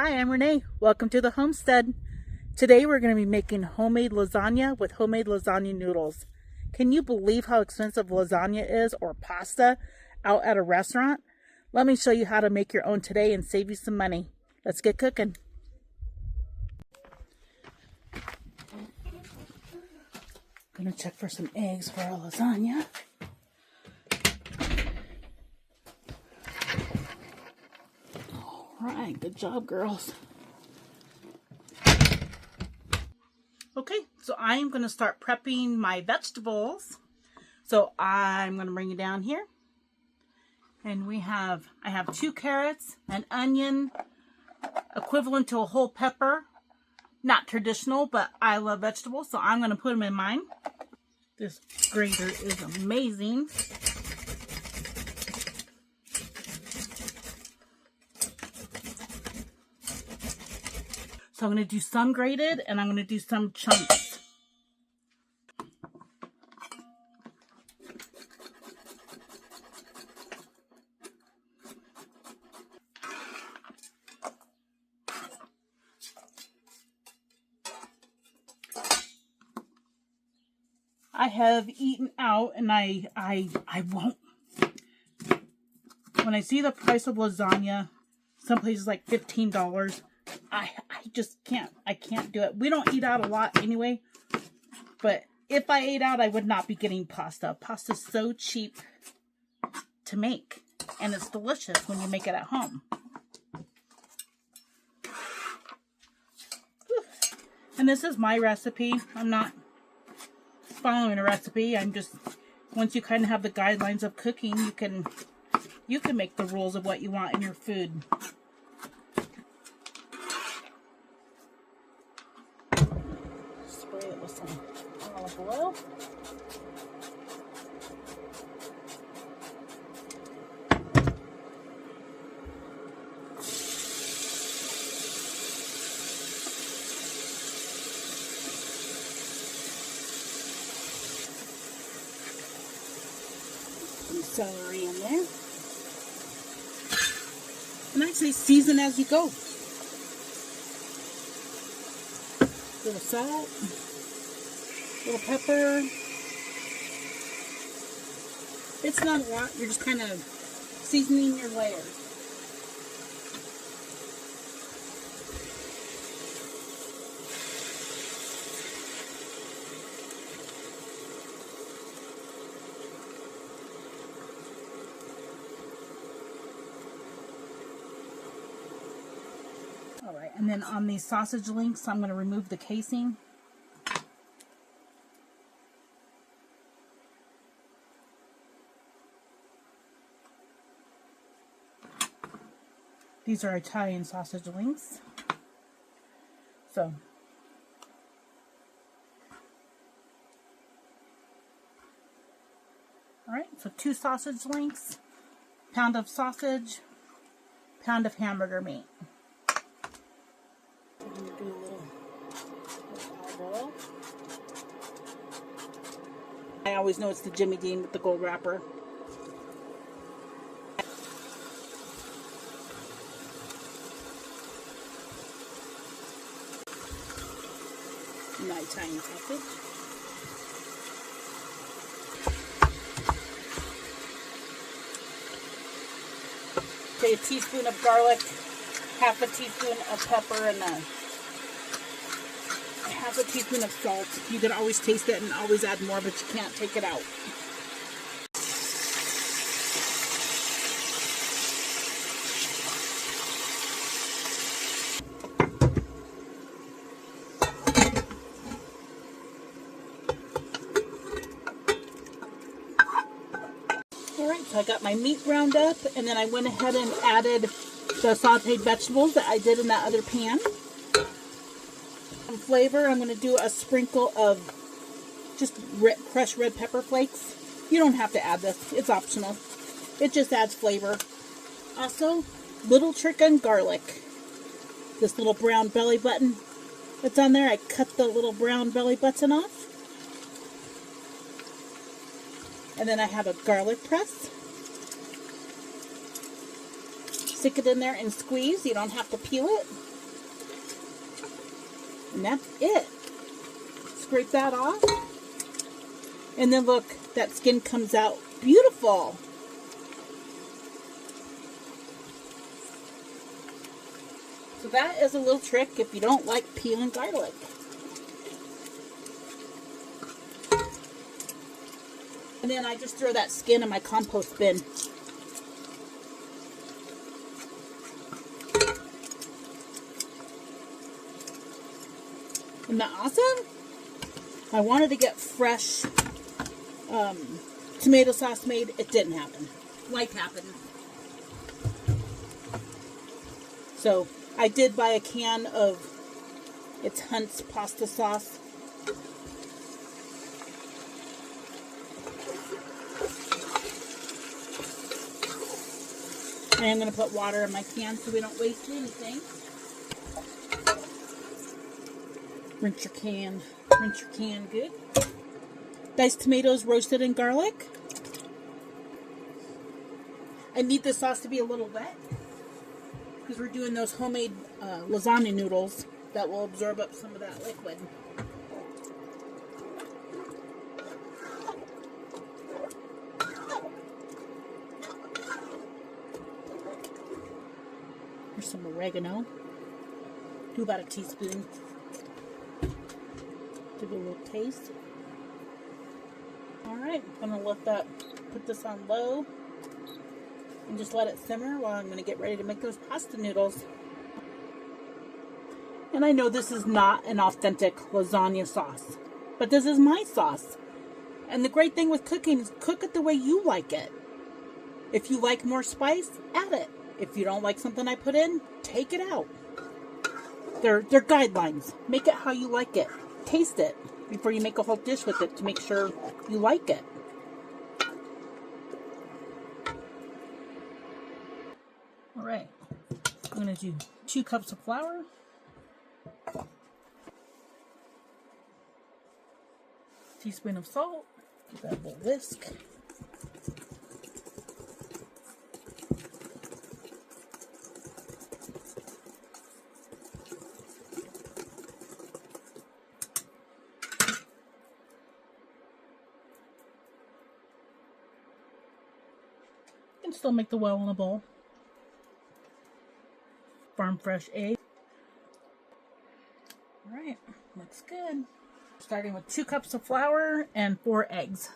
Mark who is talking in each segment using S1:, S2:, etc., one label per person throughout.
S1: Hi, I'm Renee. Welcome to the Homestead. Today we're going to be making homemade lasagna with homemade lasagna noodles. Can you believe how expensive lasagna is, or pasta, out at a restaurant? Let me show you how to make your own today and save you some money. Let's get cooking. I'm going to check for some eggs for our lasagna. Alright, good job, girls. Okay, so I am going to start prepping my vegetables. So I'm going to bring it down here. And I have 2 carrots, an onion, equivalent to a whole pepper. Not traditional, but I love vegetables, so I'm going to put them in mine. This grater is amazing. So I'm going to do some grated and I'm going to do some chunks. I have eaten out and I won't. When I see the price of lasagna, some places like $15, I just can't. I can't do it. We don't eat out a lot anyway, but if I ate out, I would not be getting pasta. Pasta's so cheap to make, and it's delicious when you make it at home. Whew. And this is my recipe. I'm not following a recipe. I'm just, once you kind of have the guidelines of cooking, you can make the rules of what you want in your food. Spray it with some olive oil. Some celery in there. And I say season as you go. Little salt, little pepper. It's not a lot. You're just kind of seasoning your layers. Alright, and then on these sausage links, I'm going to remove the casing. These are Italian sausage links. So, alright, so 2 sausage links, pound of sausage, pound of hamburger meat. I'm going to do a little olive oil. I always know it's the Jimmy Dean with the gold wrapper. My Italian sausage. Take a teaspoon of garlic, half a teaspoon of pepper, and half a teaspoon of salt. You can always taste it and always add more, but you can't take it out. Alright, so I got my meat ground up, and then I went ahead and added the sauteed vegetables that I did in that other pan. Some flavor, I'm going to do a sprinkle of just crushed red pepper flakes. You don't have to add this, it's optional. It just adds flavor. Also, little chicken garlic. This little brown belly button that's on there, I cut the little brown belly button off. And then I have a garlic press. Stick it in there and squeeze. You don't have to peel it. And that's it. Scrape that off. And then look, that skin comes out beautiful. So that is a little trick if you don't like peeling garlic. And then I just throw that skin in my compost bin. Isn't that awesome? I wanted to get fresh tomato sauce made. It didn't happen. Life happened. So I did buy a can of it's Hunt's pasta sauce. I am going to put water in my can so we don't waste anything. Rinse your can good. Diced tomatoes roasted in garlic. I need the sauce to be a little wet because we're doing those homemade lasagna noodles that will absorb up some of that liquid. Here's some oregano. Do about a teaspoon. Give it a little taste. Alright, I'm going to put this on low and just let it simmer while I'm going to get ready to make those pasta noodles. And I know this is not an authentic lasagna sauce, but this is my sauce. And the great thing with cooking is cook it the way you like it. If you like more spice, add it. If you don't like something I put in, take it out. They're guidelines. Make it how you like it. Taste it before you make a whole dish with it to make sure you like it. Alright, I'm going to do 2 cups of flour, teaspoon of salt, give that a little whisk. You can still make the well in a bowl. Farm fresh egg. Alright, looks good. Starting with 2 cups of flour and 4 eggs.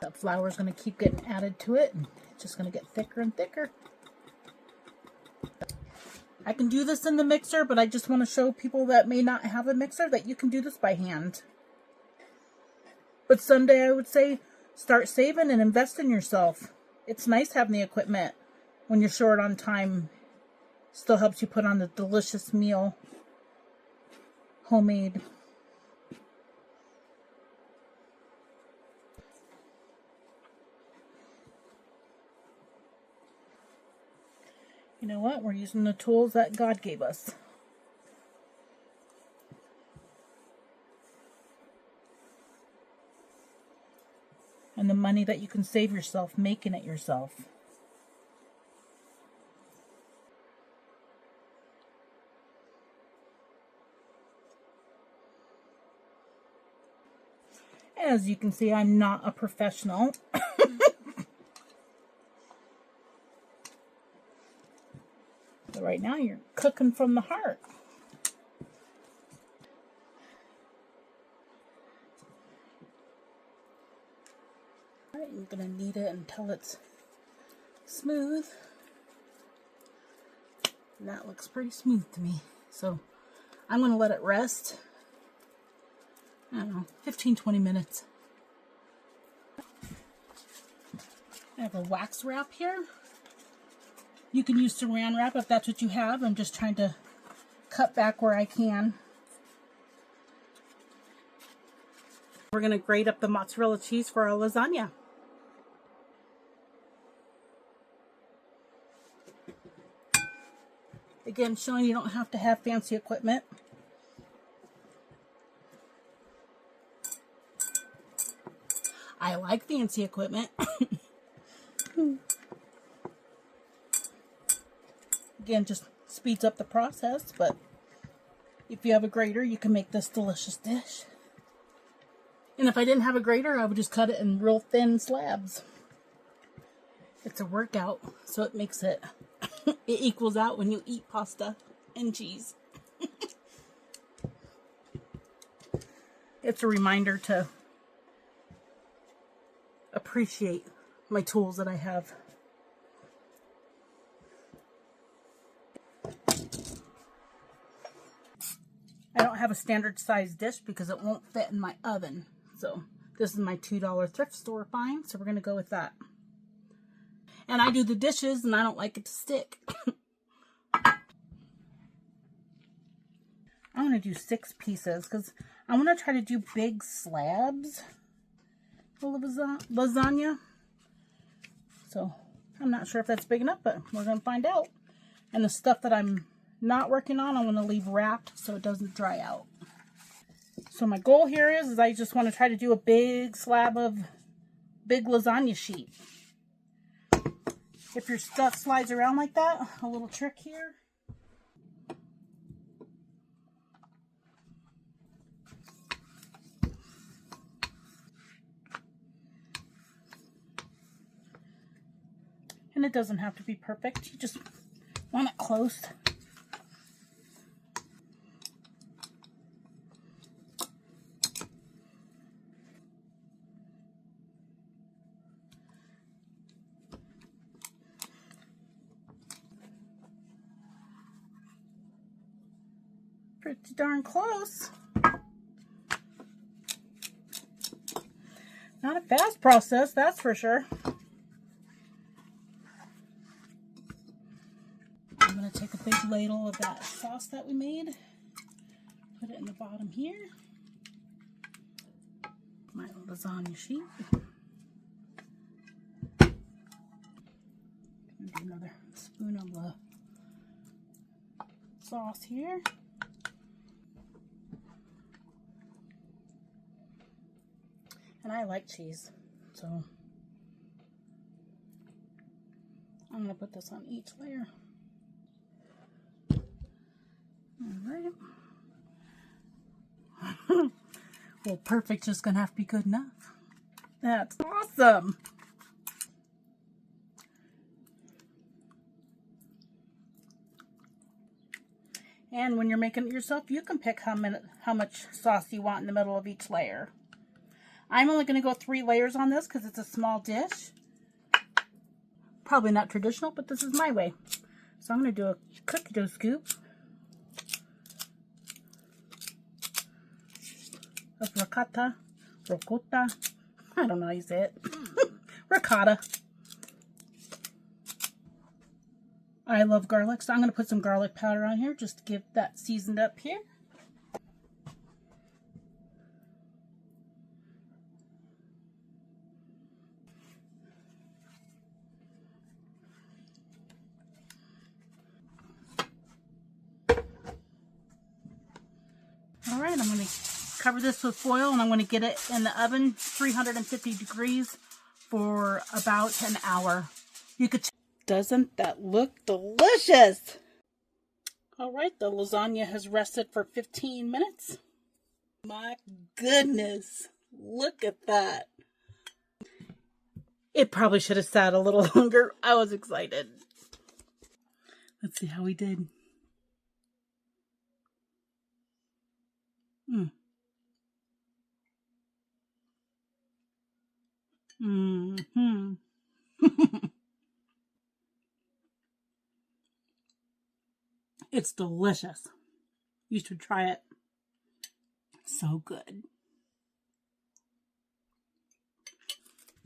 S1: That flour is going to keep getting added to it, and it's just going to get thicker and thicker. I can do this in the mixer, but I just want to show people that may not have a mixer that you can do this by hand. But someday I would say start saving and invest in yourself. It's nice having the equipment when you're short on time. Still helps you put on a delicious meal. Homemade. You know what? We're using the tools that God gave us. And the money that you can save yourself making it yourself. As you can see, I'm not a professional. But right now you're cooking from the heart. Alright, I'm going to knead it until it's smooth. And that looks pretty smooth to me. So I'm going to let it rest. I don't know, 15-20 minutes. I have a wax wrap here. You can use saran wrap if that's what you have. I'm just trying to cut back where I can. We're going to grate up the mozzarella cheese for our lasagna. Again, showing you don't have to have fancy equipment. I like fancy equipment. Again, just speeds up the process, but if you have a grater, you can make this delicious dish. And if I didn't have a grater, I would just cut it in real thin slabs. It's a workout, so it makes it, it equals out when you eat pasta and cheese. It's a reminder to appreciate my tools that I have. I don't have a standard size dish because it won't fit in my oven. So this is my $2 thrift store find, so we're going to go with that. And I do the dishes and I don't like it to stick. I'm going to do 6 pieces because I want to try to do big slabs full of lasagna. So I'm not sure if that's big enough, but we're going to find out. And the stuff that I'm not working on, I'm going to leave wrapped so it doesn't dry out. So my goal here is I just want to try to do a big slab of big lasagna sheet. If your stuff slides around like that, a little trick here. And it doesn't have to be perfect. You just want it close. Pretty darn close. Not a fast process, that's for sure. I'm going to take a big ladle of that sauce that we made, put it in the bottom here. My lasagna sheet. Do another spoon of the sauce here. And I like cheese, so I'm going to put this on each layer. Alright. Well, perfect just going to have to be good enough. That's awesome! And when you're making it yourself, you can pick how much sauce you want in the middle of each layer. I'm only going to go 3 layers on this because it's a small dish. Probably not traditional, but this is my way. So I'm going to do a cookie dough scoop of ricotta. I don't know how you say it. Ricotta. I love garlic, so I'm going to put some garlic powder on here just to get that seasoned up here. Alright, I'm going to cover this with foil and I'm going to get it in the oven 350 degrees for about an hour. You could. Doesn't that look delicious? Alright, the lasagna has rested for 15 minutes. My goodness, look at that. It probably should have sat a little longer. I was excited. Let's see how we did. It's delicious. You should try it. So good.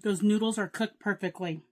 S1: Those noodles are cooked perfectly.